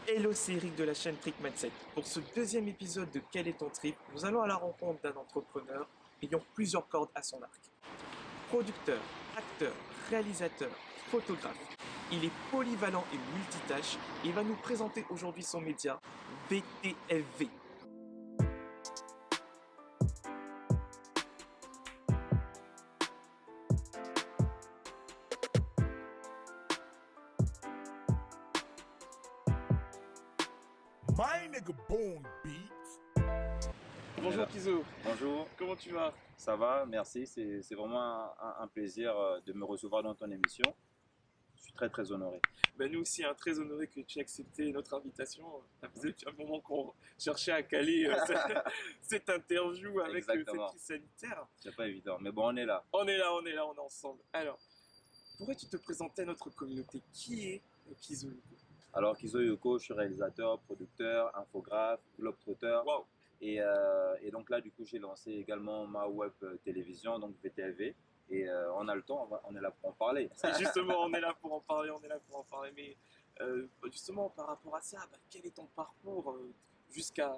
Hello, c'est Eric de la chaîne Trick Mindset. Pour ce deuxième épisode de Quel est ton trip, nous allons à la rencontre d'un entrepreneur ayant plusieurs cordes à son arc. Producteur, acteur, réalisateur, photographe. Il est polyvalent et multitâche et il va nous présenter aujourd'hui son média VTFV. My nigga Bone Beats. Bonjour Kizo, Bonjour, comment tu vas? ça va, merci. C'est vraiment un plaisir de me recevoir dans ton émission. Je suis très très honoré. Nous aussi, très honorés que tu aies accepté notre invitation. Ça faisait depuis un moment qu'on cherchait à caler cette interview avec cette Exactement. crise sanitaire. C'est pas évident, mais bon, on est là. On est là, on est ensemble. Alors, pourrais-tu te présenter à notre communauté? Qui est Kizo Yoko? Alors, Kizo Yoko, je suis réalisateur, producteur, infographe, globetrotter. Wow. Et donc là, du coup, j'ai lancé également ma web télévision, donc VTLV. Et on a le temps, on est là pour en parler. Et justement, on est là pour en parler, Mais justement, par rapport à ça, quel est ton parcours jusqu'à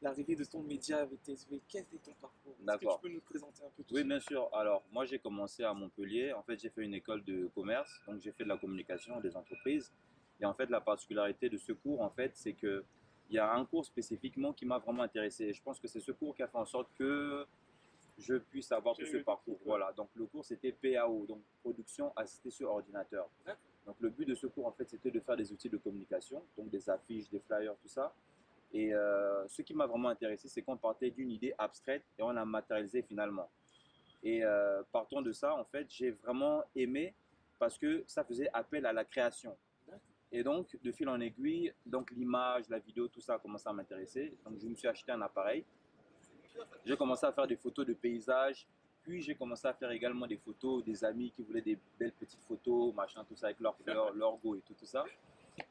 l'arrivée de ton média VTSV? Quel est ton parcours? Est-ce que D'accord. tu peux nous présenter un peu tout Oui, ça? bien sûr. Alors, moi, j'ai commencé à Montpellier. En fait, j'ai fait une école de commerce, donc j'ai fait de la communication des entreprises. Et en fait, la particularité de ce cours, en fait, c'est que il y a un cours spécifiquement qui m'a vraiment intéressé. Et je pense que c'est ce cours qui a fait en sorte que je puisse avoir tout ce parcours. Voilà. Donc, le cours, c'était PAO, donc production assistée sur ordinateur. D'accord. Donc, le but de ce cours, en fait, c'était de faire des outils de communication, donc des affiches, des flyers, tout ça. Et ce qui m'a vraiment intéressé, c'est qu'on partait d'une idée abstraite et on l'a matérialisé finalement. Et partant de ça, en fait, j'ai vraiment aimé parce que ça faisait appel à la création. Et donc, de fil en aiguille, donc l'image, la vidéo, tout ça a commencé à m'intéresser. Donc, je me suis acheté un appareil. J'ai commencé à faire des photos de paysages. Puis, j'ai commencé à faire également des photos des amis qui voulaient des belles petites photos, machin, tout ça, avec leurs fleurs, leur go et tout ça.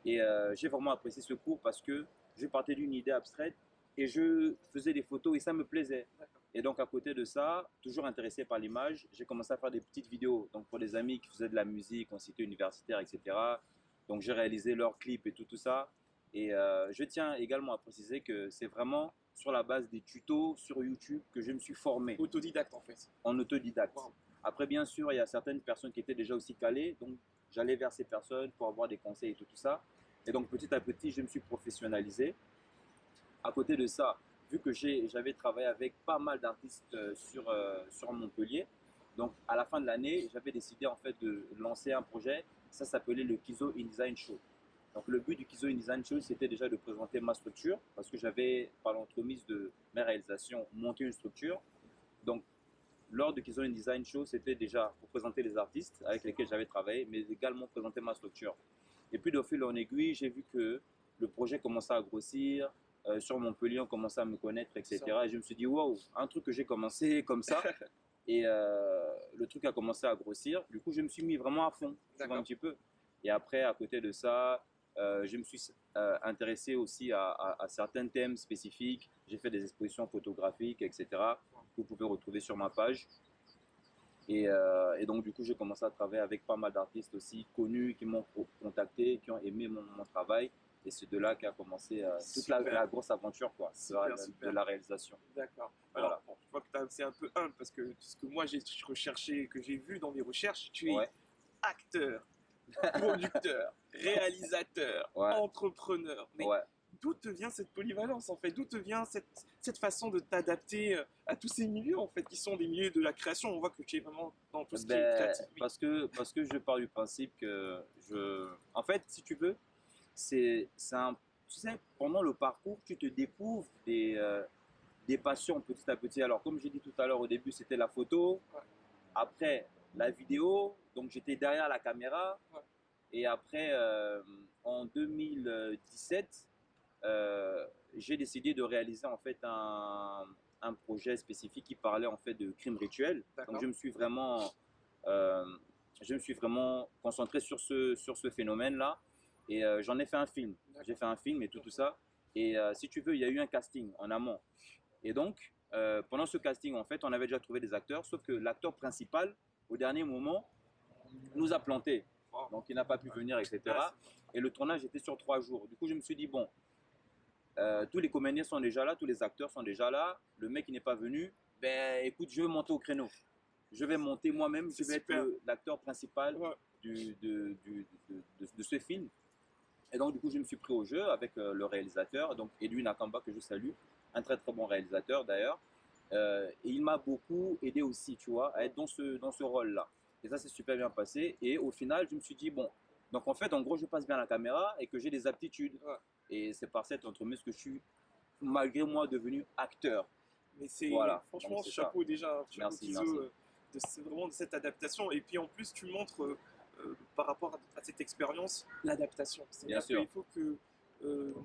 Et j'ai vraiment apprécié ce cours parce que je partais d'une idée abstraite et je faisais des photos et ça me plaisait. Et donc, à côté de ça, toujours intéressé par l'image, j'ai commencé à faire des petites vidéos. Donc, pour des amis qui faisaient de la musique en cité universitaire, etc. Donc, j'ai réalisé leurs clips et tout ça. Et je tiens également à préciser que c'est vraiment sur la base des tutos sur YouTube que je me suis formé Autodidacte en fait. en autodidacte. Wow. Après, bien sûr, il y a certaines personnes qui étaient déjà aussi calées. Donc, j'allais vers ces personnes pour avoir des conseils et tout ça. Et donc, petit à petit, je me suis professionnalisé. À côté de ça, vu que j'avais travaillé avec pas mal d'artistes sur Montpellier, donc à la fin de l'année, j'avais décidé en fait de lancer un projet. Ça s'appelait le Kizo InDesign Show. Donc le but du Kizo InDesign Show, c'était déjà de présenter ma structure parce que j'avais, par l'entremise de mes réalisations, monté une structure. Donc lors du Kizo InDesign Show, c'était déjà pour présenter les artistes avec lesquels j'avais travaillé, mais également présenter ma structure. Et puis de fil en aiguille, j'ai vu que le projet commençait à grossir. Sur Montpellier, on commençait à me connaître, etc. Et je me suis dit, waouh, un truc que j'ai commencé comme ça. Et le truc a commencé à grossir. Du coup, je me suis mis vraiment à fond, tu vois, un petit peu. Et après, à côté de ça, je me suis intéressé aussi à certains thèmes spécifiques. J'ai fait des expositions photographiques, etc. que vous pouvez retrouver sur ma page. Et donc, du coup, j'ai commencé à travailler avec pas mal d'artistes aussi connus qui m'ont contacté, qui ont aimé mon travail. Et c'est de là qu'a commencé toute la grosse aventure quoi, de la réalisation. D'accord. Voilà. Alors, bon, je vois que c'est un peu humble parce que ce que moi j'ai recherché, que j'ai vu dans mes recherches, tu es Ouais. acteur, producteur, réalisateur, Ouais. entrepreneur. Mais Ouais. d'où te vient cette polyvalence en fait? D'où te vient cette façon de t'adapter à tous ces milieux en fait qui sont des milieux de la création? On voit que tu es vraiment dans tout ce qui est créatif. Oui. Parce que je pars du principe que en fait, si tu veux, tu sais, pendant le parcours, tu te découvres des passions petit à petit. Alors, comme j'ai dit tout à l'heure au début, c'était la photo. Ouais. Après, la vidéo. Donc, j'étais derrière la caméra. Ouais. Et après, en 2017, j'ai décidé de réaliser en fait un projet spécifique qui parlait en fait de crimes rituels. Donc, je me suis vraiment concentré sur ce phénomène-là. Et j'en ai fait un film. J'ai fait un film et tout ça. Et si tu veux, il y a eu un casting en amont. Et donc, pendant ce casting, en fait, on avait déjà trouvé des acteurs, sauf que l'acteur principal, au dernier moment, nous a planté. Wow. Donc, il n'a pas pu venir, etc. Ah, Et le tournage était sur 3 jours. Du coup, je me suis dit, bon, tous les comédiens sont déjà là, tous les acteurs sont déjà là. Le mec, il n'est pas venu. Ben, écoute, je vais monter au créneau. Je vais monter moi-même. Je C'est vais être super. l'acteur principal Ouais. de ce film. Et donc, du coup, je me suis pris au jeu avec le réalisateur, donc Edwin Akamba, que je salue, un très très bon réalisateur d'ailleurs. Et il m'a beaucoup aidé aussi, tu vois, à être dans ce rôle-là. Et ça s'est super bien passé. Et au final, je me suis dit, bon, donc en fait, en gros, je passe bien la caméra et que j'ai des aptitudes. Ouais. Et c'est par cette entremise que je suis, malgré moi, devenu acteur. Mais c'est Voilà. franchement Donc, c'est chapeau déjà, chapeau Merci, Kizo, merci. vraiment de cette adaptation. Et puis en plus, tu montres par rapport à cette expérience l'adaptation. Bien C'est-à-dire sûr. qu'il faut que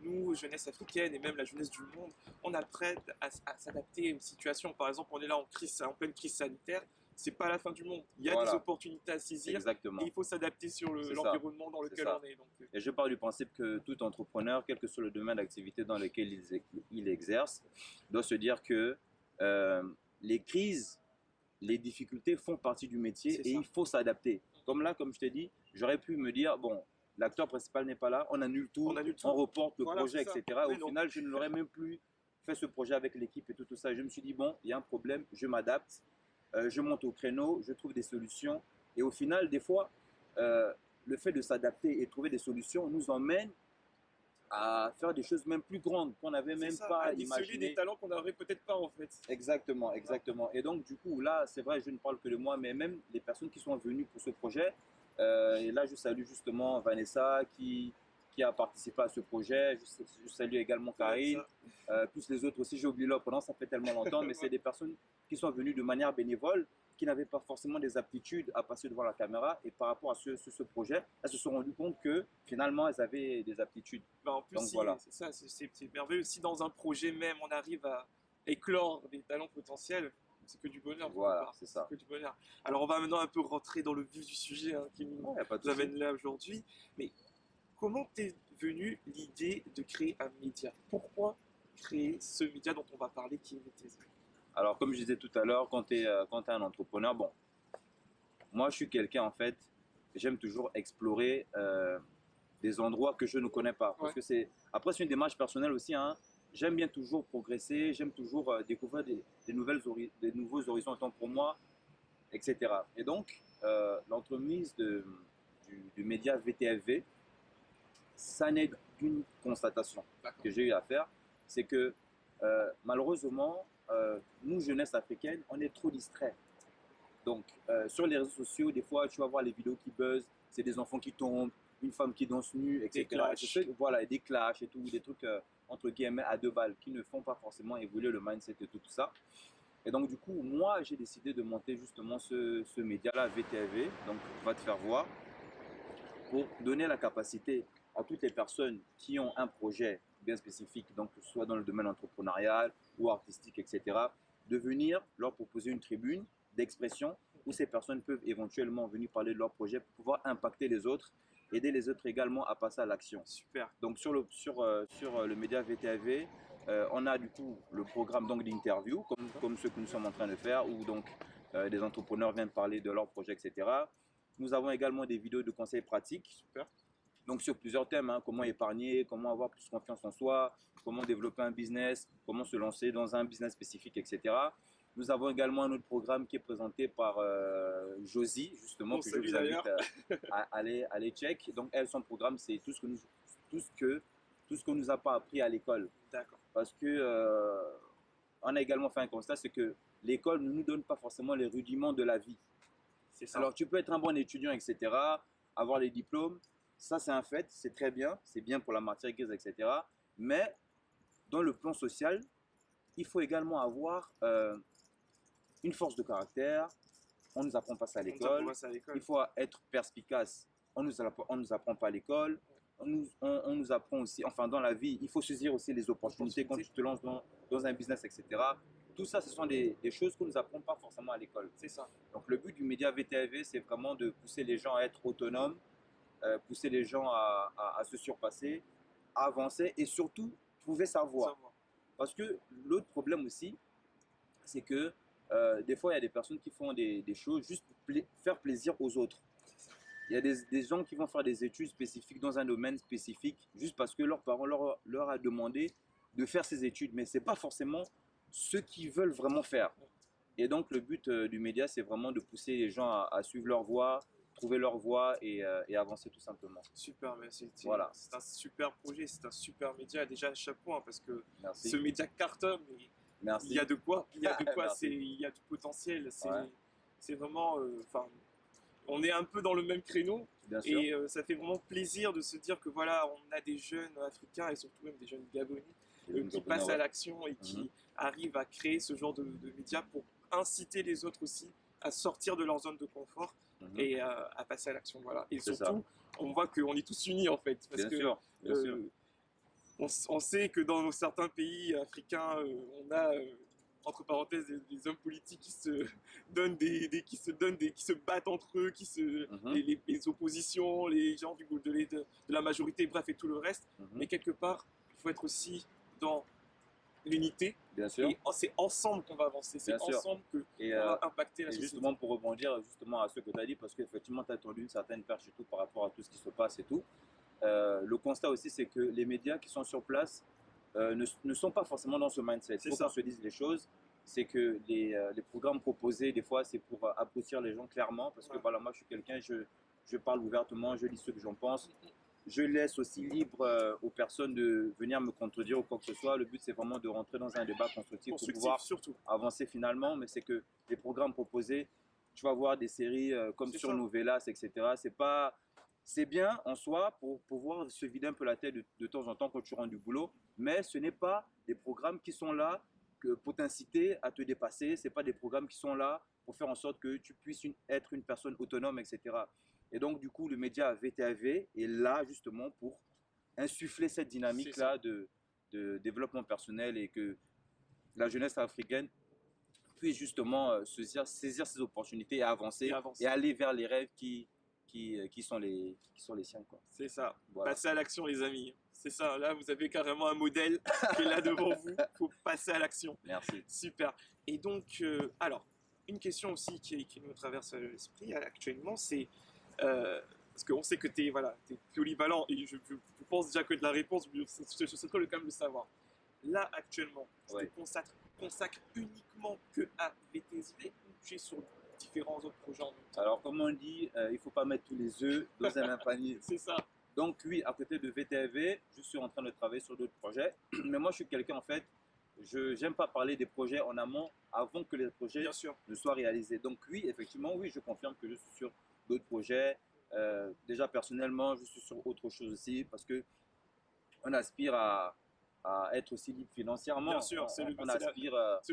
nous, jeunesse africaine et même la jeunesse du monde, on apprenne à s'adapter aux situations. Par exemple, on est là en pleine crise sanitaire. C'est pas la fin du monde. Il y a des Voilà. opportunités à saisir Exactement. et il faut s'adapter sur C'est ça. l'environnement dans C'est lequel ça. on est. Donc, Et je pars du principe que tout entrepreneur, quel que soit le domaine d'activité dans lequel il exerce, doit se dire que euh, les crises, les difficultés font partie du métier C'est et ça. il faut s'adapter. Comme là, comme je t'ai dit, j'aurais pu me dire, bon, l'acteur principal n'est pas là, on annule tout, On annule tout. on reporte le Voilà, projet, c'est ça. etc. Mais Au non. final, je n'aurais même plus fait ce projet avec l'équipe et tout ça. Je me suis dit, bon, il y a un problème, je m'adapte, je monte au créneau, je trouve des solutions. Et au final, des fois, le fait de s'adapter et trouver des solutions nous emmène à faire des choses même plus grandes qu'on n'avait C'est même ça, pas additionner des imaginées. talents qu'on n'aurait peut-être pas en fait. Exactement, exactement. Et donc, du coup, là, c'est vrai, je ne parle que de moi, mais même les personnes qui sont venues pour ce projet, et là, je salue justement Vanessa qui a participé à ce projet. Je salue également Karine, plus les autres aussi. J'ai oublié leur prénom, ça fait tellement longtemps, mais c'est des personnes qui sont venues de manière bénévole, qui n'avaient pas forcément des aptitudes à passer devant la caméra. Et par rapport à ce projet, elles se sont rendues compte que finalement, elles avaient des aptitudes. Bah, en plus, Donc, voilà. c'est ça, c'est merveilleux. Si dans un projet même, on arrive à éclore des talents potentiels, c'est que du bonheur. quelque Voilà, part. c'est ça. Que du bonheur. Alors, on va maintenant un peu rentrer dans le vif du sujet qui nous Ouais, y a pas de souci. amène là aujourd'hui. Mais comment t'es venue l'idée de créer un média? Pourquoi créer ce média dont on va parler qui est VTZ? Alors, comme je disais tout à l'heure, quand tu es, un entrepreneur, bon, moi, je suis quelqu'un, en fait, j'aime toujours explorer des endroits que je ne connais pas. Parce Ouais. que après, c'est une démarche personnelle aussi, hein. J'aime bien toujours progresser, j'aime toujours découvrir des nouveaux horizons, autant pour moi, etc. Et donc, l'entremise du média VTFV, ça n'est qu'une constatation D'accord. que j'ai eu à faire, c'est que malheureusement, nous, jeunesse africaine, on est trop distraits. Donc, sur les réseaux sociaux, des fois, tu vas voir les vidéos qui buzzent, c'est des enfants qui tombent, une femme qui danse nue, etc. Des clashs. Voilà, des clashs et tout, des trucs entre guillemets à 2 balles qui ne font pas forcément évoluer le mindset et tout ça. Et donc, du coup, moi, j'ai décidé de monter justement ce média-là, VTV, donc va te faire voir, pour donner la capacité à toutes les personnes qui ont un projet bien spécifique, donc que ce soit dans le domaine entrepreneurial ou artistique, etc., de venir leur proposer une tribune d'expression où ces personnes peuvent éventuellement venir parler de leur projet pour pouvoir impacter les autres, aider les autres également à passer à l'action. Super. Donc sur le média VTAV, on a du coup le programme donc d'interview, comme ce que nous sommes en train de faire, où donc des entrepreneurs viennent parler de leur projet, etc. Nous avons également des vidéos de conseils pratiques. Super. Donc sur plusieurs thèmes, hein, comment épargner, comment avoir plus confiance en soi, comment développer un business, comment se lancer dans un business spécifique, etc. Nous avons également un autre programme qui est présenté par Josie, justement, que je vous invite à aller check. Donc elle, son programme, c'est tout ce que nous a pas appris à l'école. D'accord. Parce que on a également fait un constat, c'est que l'école ne nous donne pas forcément les rudiments de la vie. C'est ça. Alors tu peux être un bon étudiant, etc., avoir les diplômes, ça c'est un fait, c'est très bien, c'est bien pour la matière grise, etc. Mais dans le plan social, il faut également avoir une force de caractère. On ne nous apprend pas ça à l'école. Il faut être perspicace. On nous apprend pas à l'école. On nous apprend aussi, enfin dans la vie, il faut saisir aussi les opportunités quand tu te lances dans un business, etc. Tout ça, ce sont des choses qu'on ne nous apprend pas forcément à l'école. C'est ça. Donc le but du média VTAV, c'est vraiment de pousser les gens à être autonomes, pousser les gens à se surpasser, à avancer et surtout trouver sa voie. Parce que l'autre problème aussi, c'est que des fois, il y a des personnes qui font des choses juste pour faire plaisir aux autres. Il y a des gens qui vont faire des études spécifiques dans un domaine spécifique juste parce que leurs parents leur a demandé de faire ces études, mais ce n'est pas forcément ce qu'ils veulent vraiment faire. Et donc, le but du média, c'est vraiment de pousser les gens à suivre leur voie, trouver leur voie et avancer tout simplement. Super, mais Voilà. c'est un super projet, c'est un super média. Déjà, chapeau, hein, parce que Merci. ce média cartonne, mais Merci. il y a de quoi, il y a de quoi, Merci. il y a du potentiel. Ouais. C'est vraiment, enfin, on est un peu dans le même créneau Bien sûr. et ça fait vraiment plaisir de se dire que voilà, on a des jeunes africains et surtout même des jeunes gabonais qui passent à l'action et qui arrivent à créer ce genre de médias pour inciter les autres aussi à sortir de leur zone de confort et à passer à l'action. Voilà. Et C'est surtout, on voit qu'on est tous unis en fait. Parce Bien que, sûr, bien sûr. on sait que dans certains pays africains, on a entre parenthèses des hommes politiques qui se donnent qui se battent entre eux, les oppositions, les gens de la majorité, bref et tout le reste. Mais quelque part, il faut être aussi dans l'unité. Bien sûr. Et c'est ensemble qu'on va avancer, c'est Bien sûr. ensemble qu'on Et, va impacter la et société. justement, pour rebondir justement à ce que tu as dit, parce qu'effectivement, tu as tendu une certaine perche et tout par rapport à tout ce qui se passe et tout. Le constat aussi, c'est que les médias qui sont sur place ne sont pas forcément dans ce mindset. Il faut qu'on se dise les choses. C'est que les programmes proposés, des fois, c'est pour abrutir les gens clairement. Parce que voilà, moi, je suis quelqu'un, je parle ouvertement, je dis ce que j'en pense. Je laisse aussi libre aux personnes de venir me contredire ou quoi que ce soit. Le but, c'est vraiment de rentrer dans un débat constructif pour pouvoir surtout avancer finalement. Mais c'est que les programmes proposés, tu vas voir des séries comme sur Novelas, etc. C'est bien en soi pour pouvoir se vider un peu la tête de temps en temps quand tu rentres du boulot. Mais ce n'est pas des programmes qui sont là pour t'inciter à te dépasser. Ce n'est pas des programmes qui sont là pour faire en sorte que tu puisses être une personne autonome, etc. Et donc, du coup, le média VTAV est là justement pour insuffler cette dynamique-là de développement personnel et que la jeunesse africaine puisse justement saisir ces opportunités et avancer et aller vers les rêves qui sont les siens. C'est ça. Voilà. Passez à l'action, les amis. C'est ça. Là, vous avez carrément un modèle qui est là devant vous. Il faut passer à l'action. Merci. Super. Et donc, alors, une question aussi qui nous traverse l'esprit actuellement, c'est parce qu'on sait que tu es polyvalent et je pense déjà que de la réponse, ce serait le cas de le savoir. Là, actuellement, tu te consacres uniquement que à VTSV ou tu es sur différents autres projets en même temps? Alors, comme on dit, il ne faut pas mettre tous les œufs dans un même panier. C'est ça. Donc, oui, à côté de VTV, je suis en train de travailler sur d'autres projets. Mais moi, je suis quelqu'un, en fait, je n'aime pas parler des projets en amont avant que les projets ne soient réalisés. Donc, oui, effectivement, oui, je confirme que je suis sur d'autres projets. Déjà, personnellement, je suis sur autre chose aussi parce qu'on aspire à être aussi libre financièrement. Bien sûr, c'est le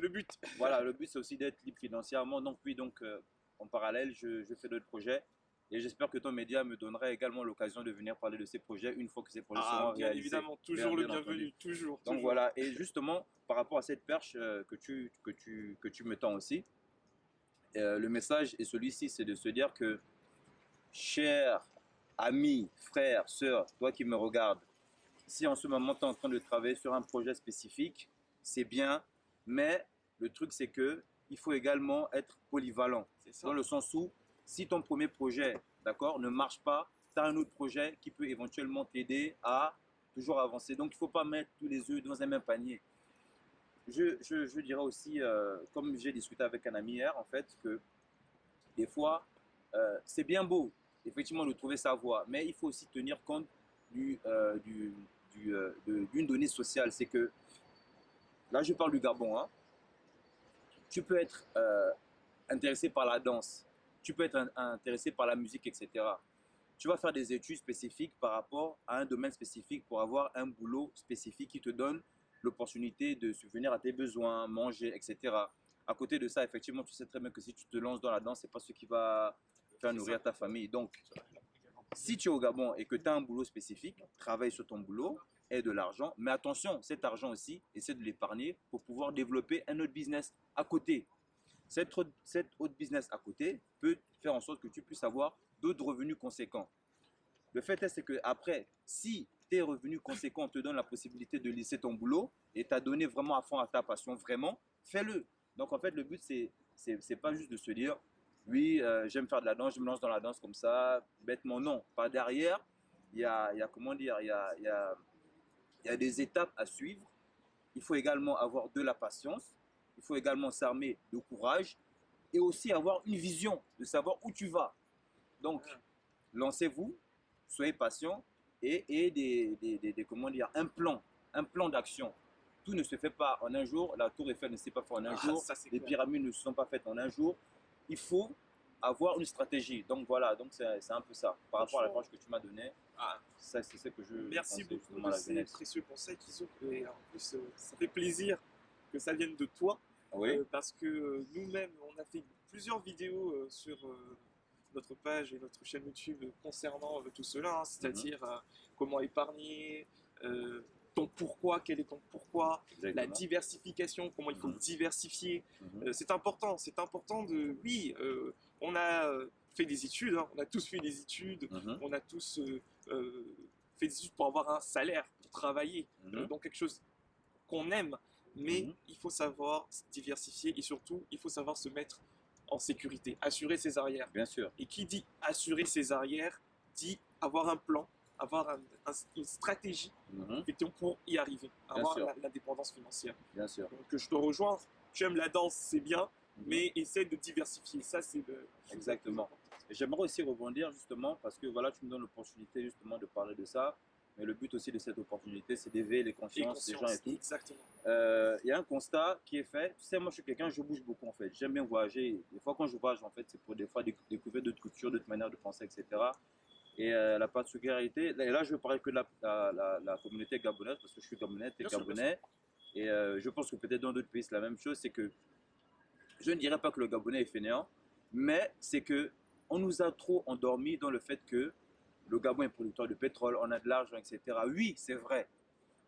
but. Voilà, le but, c'est aussi d'être libre financièrement. Donc, oui, en parallèle, je fais d'autres projets. Et j'espère que ton média me donnerait également l'occasion de venir parler de ces projets une fois que ces projets seront bien réalisés. Évidemment, toujours le bienvenu, toujours. Donc voilà, et justement, par rapport à cette perche que tu me tends aussi, le message est celui-ci, c'est de se dire que, cher ami, frère, sœur, toi qui me regardes, si en ce moment tu es en train de travailler sur un projet spécifique, c'est bien, mais le truc c'est que il faut également être polyvalent. Dans le sens où, si ton premier projet, d'accord, ne marche pas, tu as un autre projet qui peut éventuellement t'aider à toujours avancer. Donc, il ne faut pas mettre tous les œufs dans un même panier. Je dirais aussi, comme j'ai discuté avec un ami hier, en fait, que des fois, c'est bien beau, effectivement, de trouver sa voie, mais il faut aussi tenir compte d'une donnée sociale. C'est que, là, je parle du Gabon, hein, tu peux être intéressé par la danse, tu peux être intéressé par la musique, etc. Tu vas faire des études spécifiques par rapport à un domaine spécifique pour avoir un boulot spécifique qui te donne l'opportunité de subvenir à tes besoins, manger, etc. À côté de ça, effectivement, tu sais très bien que si tu te lances dans la danse, ce n'est pas ce qui va faire nourrir ta famille. Donc, si tu es au Gabon et que tu as un boulot spécifique, travaille sur ton boulot, aie de l'argent, mais attention, cet argent aussi, essaie de l'épargner pour pouvoir développer un autre business à côté. Cet autre business à côté peut faire en sorte que tu puisses avoir d'autres revenus conséquents. Le fait est que après, si tes revenus conséquents te donnent la possibilité de laisser ton boulot et t'as donné vraiment à fond à ta passion, vraiment, fais-le. Donc en fait, le but, c'est pas juste de se dire, oui, j'aime faire de la danse, je me lance dans la danse comme ça, bêtement, non. Par derrière, comment dire, il y a des étapes à suivre. Il faut également avoir de la patience, il faut également s'armer de courage et aussi avoir une vision de savoir où tu vas. Donc, lancez-vous, soyez patient et comment dire, un plan d'action. Tout ne se fait pas en un jour, la tour Eiffel ne s'est pas faite en un jour, les pyramides ne se sont pas faites en un jour. Il faut avoir une stratégie. Donc voilà, donc c'est un peu ça. Par rapport à l'approche que tu m'as donnée, ça c'est ce que je Merci conseille beaucoup justement à de la ces jeunesse. précieux conseils qu'ils ont. Et en plus, ça fait plaisir que ça vienne de toi. Oui, Parce que nous-mêmes, on a fait plusieurs vidéos sur notre page et notre chaîne YouTube concernant tout cela, hein, c'est-à-dire comment épargner, ton pourquoi, quel est ton pourquoi, la exactement. diversification, comment il faut diversifier. Mhm. C'est important de... Oui, on a fait des études, hein, on a tous fait des études, Mhm. on a tous fait des études pour avoir un salaire, pour travailler Mhm. dans quelque chose qu'on aime, mais Mhm. il faut savoir se diversifier et surtout, il faut savoir se mettre en sécurité, assurer ses arrières. Bien sûr, Et qui dit assurer ses arrières, dit avoir un plan, avoir une stratégie Mhm. effectivement, pour y arriver, Bien avoir sûr. l'indépendance financière. Bien sûr. Donc je te rejoins, tu aimes la danse, c'est bien, Mhm. mais essaie de diversifier, ça c'est le... Exactement. Et j'aimerais aussi rebondir justement parce que voilà, tu me donnes l'opportunité justement de parler de ça. Mais le but aussi de cette opportunité, c'est d'éveiller les Et consciences des gens et conscience, tout. exactement. Il y a un constat qui est fait. Tu sais, moi, je suis quelqu'un, je bouge beaucoup en fait. J'aime bien voyager. Des fois, quand je voyage, en fait, c'est pour des fois découvrir d'autres cultures, d'autres manières de penser, etc. Et la particularité, et là, je veux parler que de la communauté gabonaise parce que je suis gabonais, t'es Bien sûr, gabonais. Et je pense que peut-être dans d'autres pays, c'est la même chose. C'est que je ne dirais pas que le Gabonais est fainéant, mais c'est que on nous a trop endormis dans le fait que le Gabon est producteur de pétrole, on a de l'argent, etc. Oui, c'est vrai.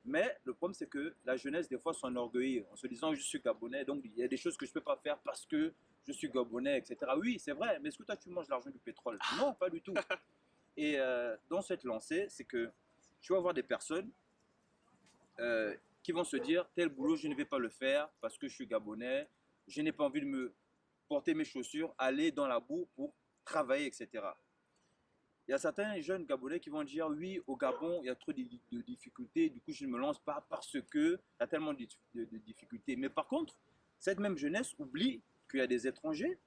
Mais le problème, c'est que la jeunesse, des fois, s'enorgueillit en se disant je suis Gabonais, donc il y a des choses que je ne peux pas faire parce que je suis Gabonais, etc. Oui, c'est vrai, mais est-ce que toi, tu manges l'argent du pétrole? Non, pas du tout. Et dans cette lancée, c'est que tu vas voir des personnes qui vont se dire tel boulot, je ne vais pas le faire parce que je suis Gabonais, je n'ai pas envie de me porter mes chaussures, aller dans la boue pour travailler, etc. Il y a certains jeunes Gabonais qui vont dire oui, au Gabon, il y a trop de difficultés, du coup, je ne me lance pas parce que il y a tellement de difficultés. Mais par contre, cette même jeunesse oublie qu'il y a des étrangers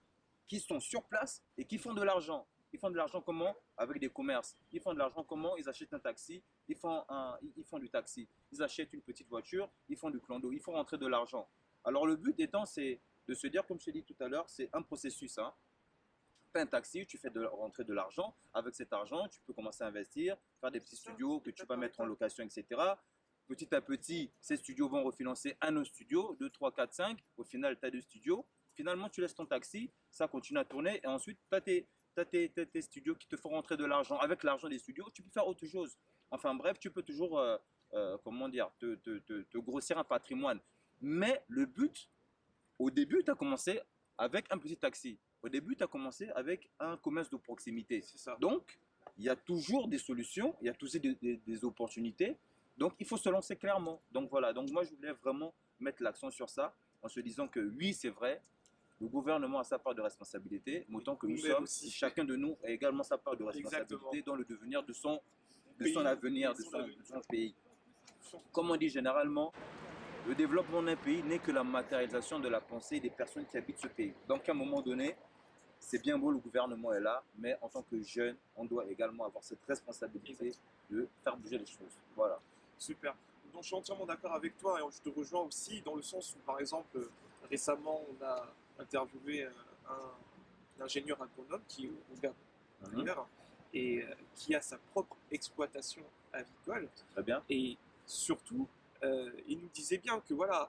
qui sont sur place et qui font de l'argent. Ils font de l'argent comment? Avec des commerces. Ils font de l'argent comment? Ils achètent un taxi, ils font du taxi. Ils achètent une petite voiture, ils font du clando, ils font rentrer de l'argent. Alors le but étant, c'est de se dire, comme je t'ai dit tout à l'heure, c'est un processus. Hein. Un taxi, tu fais rentrer de l'argent. Avec cet argent, tu peux commencer à investir, faire des petits studios que tu vas mettre en location, etc. Petit à petit, ces studios vont refinancer un autre studio, 2, 3, 4, 5. Au final, tu as deux studios. Finalement, tu laisses ton taxi, ça continue à tourner. Et ensuite, tu as tes studios qui te font rentrer de l'argent. Avec l'argent des studios, tu peux faire autre chose. Enfin bref, tu peux toujours, comment dire, te grossir un patrimoine. Mais le but, au début, tu as commencé avec un petit taxi. Au début, tu as commencé avec un commerce de proximité. C'est ça. Donc, il y a toujours des solutions, il y a toujours des opportunités. Donc, il faut se lancer clairement. Donc, voilà. Donc, moi, je voulais vraiment mettre l'accent sur ça en se disant que oui, c'est vrai, le gouvernement a sa part de responsabilité, mais autant que nous sommes, aussi. chacun de nous a également sa part de responsabilité Exactement. dans le devenir de son Pays, avenir, de son pays. Comme on dit généralement, le développement d'un pays n'est que la matérialisation de la pensée des personnes qui habitent ce pays. Donc, à un moment donné, c'est bien beau, le gouvernement est là, mais en tant que jeune, on doit également avoir cette responsabilité de faire bouger les choses. Voilà. Super. Donc je suis entièrement d'accord avec toi et je te rejoins aussi dans le sens où, par exemple, récemment, on a interviewé un ingénieur agronome qui est au Gabon d'ailleurs, et qui a sa propre exploitation avicole. Très bien. Et surtout, il nous disait bien que voilà,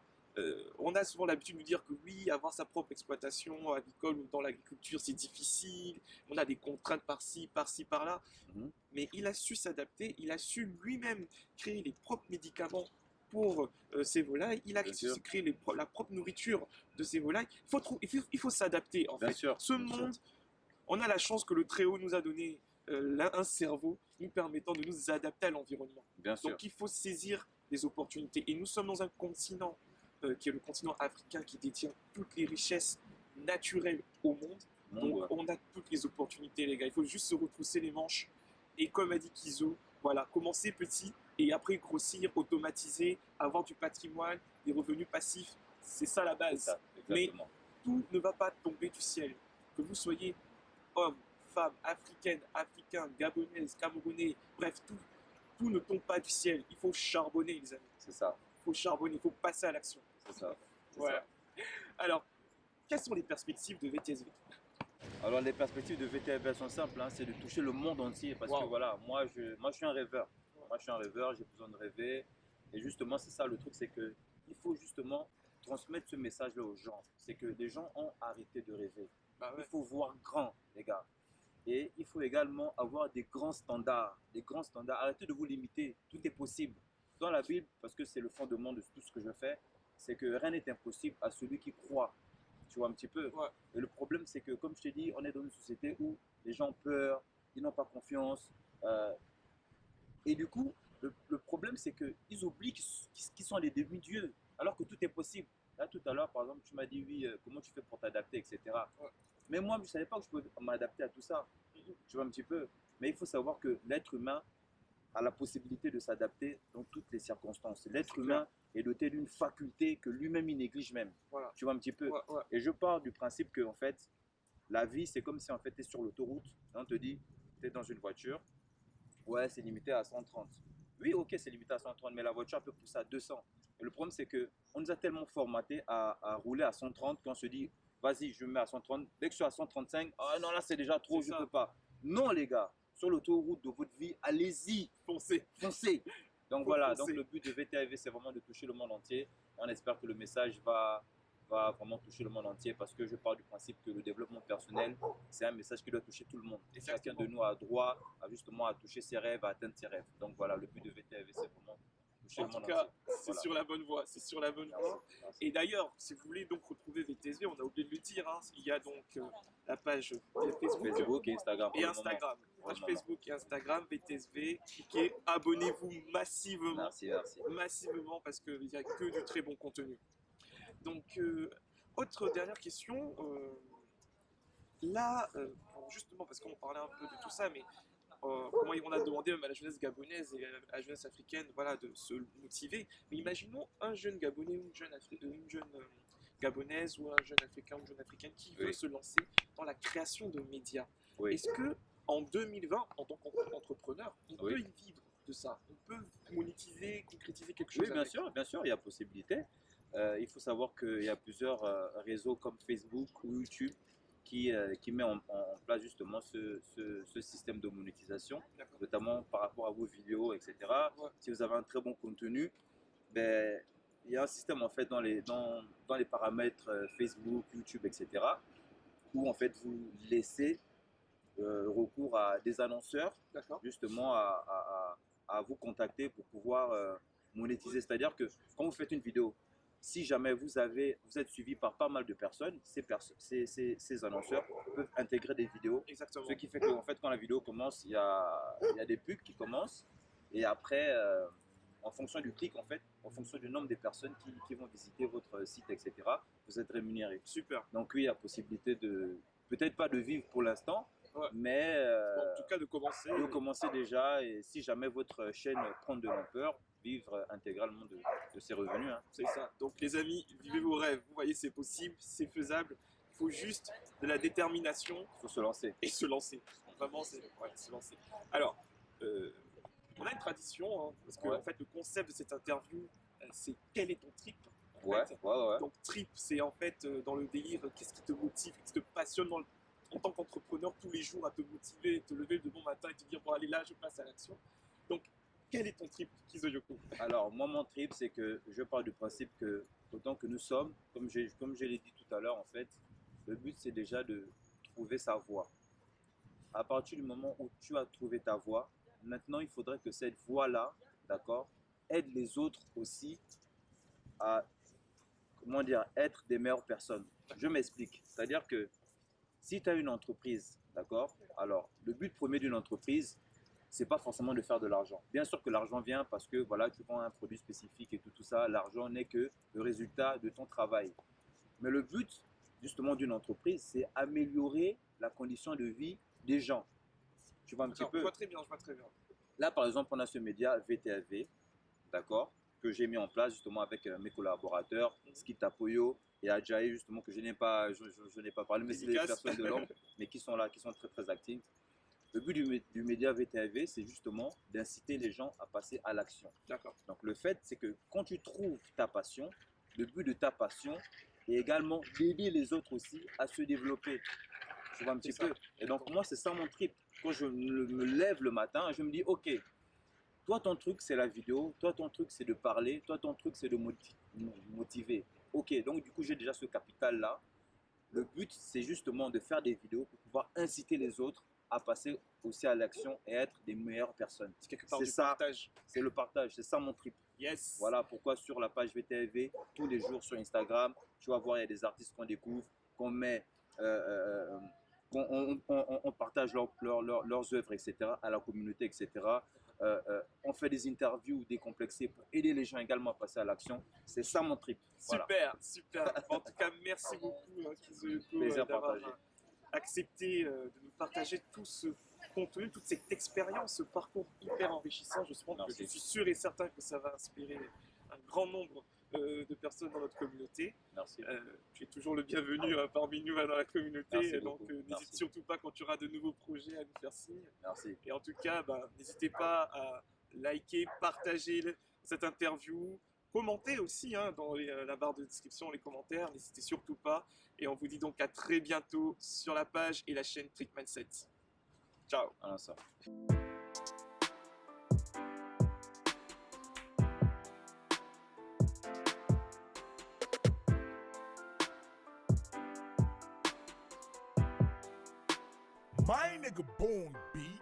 on a souvent l'habitude de nous dire que oui, avoir sa propre exploitation avicole ou dans l'agriculture, c'est difficile, on a des contraintes par-ci, par-là. Mais il a su s'adapter, il a su lui-même créer les propres médicaments pour ces volailles, il a su créer la propre nourriture de ces volailles. Il faut s'adapter en fait. Ce monde, on a la chance que le Très-Haut nous a donné un cerveau nous permettant de nous adapter à l'environnement. Donc il faut saisir les opportunités. Et nous sommes dans un continent qui est le continent africain qui détient toutes les richesses naturelles au monde. Donc, on a toutes les opportunités, les gars. Il faut juste se retrousser les manches. Et comme a dit Kizo, voilà, commencer petit et après grossir, automatiser, avoir du patrimoine, des revenus passifs. C'est ça la base. Ça, Mais exactement. tout ne va pas tomber du ciel. Que vous soyez homme, femme, africaine, africain, gabonaise, camerounais, bref, tout ne tombe pas du ciel. Il faut charbonner, les amis. C'est ça. Il faut charbonner, il faut passer à l'action. C'est ça. C'est Voilà. ça. Alors, quelles sont les perspectives de VTSV? Alors les perspectives de VTF sont simples, hein, c'est de toucher le monde entier parce Wow. que voilà, moi je suis un rêveur. Moi je suis un rêveur, j'ai besoin de rêver. Et justement c'est ça le truc, c'est que il faut justement transmettre ce message-là aux gens. C'est que les gens ont arrêté de rêver. Bah Il ouais. faut voir grand, les gars. Et il faut également avoir des grands standards. Des grands standards. Arrêtez de vous limiter. Tout est possible. Dans la Bible, parce que c'est le fondement de tout ce que je fais, c'est que rien n'est impossible à celui qui croit. Tu vois un petit peu. Ouais. Et le problème, c'est que, comme je t'ai dit, on est dans une société où les gens ont peur, ils n'ont pas confiance. Et du coup, le problème, c'est qu'ils oublient qu'ils sont les demi-dieux, alors que tout est possible. Là, tout à l'heure, par exemple, tu m'as dit, oui, comment tu fais pour t'adapter, etc. Ouais. Mais moi, je ne savais pas que je pouvais m'adapter à tout ça. Tu vois un petit peu. Mais il faut savoir que l'être humain a la possibilité de s'adapter dans toutes les circonstances. L'être humain est doté d'une faculté que lui-même il néglige même. Voilà. Tu vois un petit peu. Ouais, ouais. Et je pars du principe que en fait, la vie c'est comme si en fait tu es sur l'autoroute et on te dit tu es dans une voiture, ouais c'est limité à 130. Oui ok c'est limité à 130 mais la voiture peut pousser à 200. Et le problème c'est que on nous a tellement formaté à rouler à 130 qu'on se dit vas-y je me mets à 130, dès que je suis à 135, ah non là c'est déjà trop, C'est je ça. peux pas. Non les gars, sur l'autoroute de votre vie, allez-y, Foncez. foncez. Donc Faut voilà, foncer. donc le but de VTAV, c'est vraiment de toucher le monde entier. On espère que le message va vraiment toucher le monde entier parce que je pars du principe que le développement personnel, c'est un message qui doit toucher tout le monde. Et chacun de nous a droit justement à toucher ses rêves, à atteindre ses rêves. Donc voilà, le but de VTAV, c'est vraiment toucher En le tout monde cas, entier. c'est Voilà. sur la bonne voie. C'est sur la bonne voie. Merci. Et d'ailleurs, si vous voulez donc retrouver VTSV, on a oublié de le dire, hein, il y a donc la page Facebook, Facebook et Instagram. pour et le moment. Instagram. Pour le Page moment. Facebook et Instagram, VTSV. Cliquez, abonnez-vous massivement. Merci, merci. Massivement parce qu'il n'y a que du très bon contenu. Donc, autre dernière question. Là, bon, justement, parce qu'on parlait un peu de tout ça, mais comment on a demandé même à la jeunesse gabonaise et à la jeunesse africaine voilà, de se motiver. Mais imaginons un jeune gabonais ou une jeune gabonaise ou un jeune africain ou une jeune africaine qui veut Oui. se lancer dans la création de médias. Oui. Est-ce que en 2020, en tant qu'entrepreneur, on Oui. peut y vivre de ça? On peut monétiser, concrétiser quelque chose Oui, bien avec? sûr, il y a possibilité. Il faut savoir qu'il y a plusieurs réseaux comme Facebook ou YouTube qui met en place justement ce système de monétisation, D'accord. notamment par rapport à vos vidéos, etc. Ouais. Si vous avez un très bon contenu, ben, il y a un système en fait dans les paramètres Facebook, YouTube, etc. où en fait vous laissez recours à des annonceurs D'accord. justement à vous contacter pour pouvoir monétiser. C'est-à-dire que quand vous faites une vidéo, si jamais vous êtes suivi par pas mal de personnes, ces annonceurs peuvent intégrer des vidéos. Exactement. Ce qui fait qu'en fait, quand la vidéo commence, il y a des pubs qui commencent. Et après, en fonction du clic, en fait, en fonction du nombre de personnes qui vont visiter votre site, etc., vous êtes rémunéré. Super. Donc oui, il y a possibilité de, peut-être pas de vivre pour l'instant, Ouais. mais Bon, en tout cas, de commencer. de commencer déjà. Et si jamais votre chaîne prend de l'ampleur, vivre intégralement de ses revenus. Hein. C'est ça. Donc les amis, vivez vos rêves. Vous voyez, c'est possible, c'est faisable. Il faut juste de la détermination Il faut se lancer. et se lancer. Vraiment, c'est se lancer. Alors, on a une tradition, hein, parce que Ouais. en fait, le concept de cette interview, c'est quel est ton trip en Ouais, fait. ouais. Donc trip, c'est en fait dans le délire, qu'est-ce qui te motive, qu'est-ce qui te passionne en tant qu'entrepreneur tous les jours à te motiver, te lever de bon matin et te dire bon allez là, je passe à l'action. Donc quel est ton trip, Kizo Yoko? Alors, moi, mon trip, c'est que je pars du principe que, autant que nous sommes, comme je l'ai dit tout à l'heure, en fait, le but, c'est déjà de trouver sa voie. À partir du moment où tu as trouvé ta voie, maintenant, il faudrait que cette voie-là, d'accord, aide les autres aussi à, comment dire, être des meilleures personnes. Je m'explique. C'est-à-dire que si tu as une entreprise, d'accord, alors, le but premier d'une entreprise, c'est pas forcément de faire de l'argent. Bien sûr que l'argent vient parce que voilà, tu vends un produit spécifique et tout ça. L'argent n'est que le résultat de ton travail. Mais le but justement d'une entreprise, c'est améliorer la condition de vie des gens. Tu vois un petit D'accord, peu. je vois très bien, je vois très bien. Là, par exemple, on a ce média VTAV, d'accord, que j'ai mis en place justement avec mes collaborateurs, Skitapoyo et Adjaye, justement, que je n'ai pas, je n'ai pas parlé, mais c'est des Dédicace. personnes de l'ombre, mais qui sont là, qui sont très, très actives. Le but du média VTAV, c'est justement d'inciter les gens à passer à l'action. D'accord. Donc, le fait, c'est que quand tu trouves ta passion, le but de ta passion est également d'aider les autres aussi à se développer. Tu vois un petit C'est ça. peu. Et donc, moi, c'est ça mon trip. Quand je me lève le matin, je me dis, OK, toi, ton truc, c'est la vidéo. Toi, ton truc, c'est de parler. Toi, ton truc, c'est de motiver. OK, donc du coup, j'ai déjà ce capital-là. Le but, c'est justement de faire des vidéos pour pouvoir inciter les autres à passer aussi à l'action et être des meilleures personnes. C'est quelque part C'est du ça, partage. c'est le partage. C'est ça mon trip. Yes. Voilà pourquoi sur la page VTAV, tous les jours sur Instagram, tu vas voir, il y a des artistes qu'on découvre, qu'on met, on partage leurs œuvres, etc., à la communauté, etc. On fait des interviews décomplexées pour aider les gens également à passer à l'action. C'est ça mon trip. Voilà. Super, super. En tout cas, merci beaucoup, Kizo Yoko, Plaisir d'avoir partagé. accepté de nous partager tout ce contenu, toute cette expérience, ce parcours hyper enrichissant. Merci. Je suis sûr et certain que ça va inspirer un grand nombre de personnes dans notre communauté. Merci. Tu es toujours le bienvenu parmi nous dans la communauté. Merci Donc beaucoup. n'hésite Merci. surtout pas quand tu auras de nouveaux projets à nous faire signe. Merci. Et en tout cas, n'hésitez pas à liker, partager cette interview, commenter aussi dans la barre de description, les commentaires. N'hésitez surtout pas. Et on vous dit donc à très bientôt sur la page et la chaîne Trick Mindset. Ciao. Voilà ça. My nigga Bone Beat.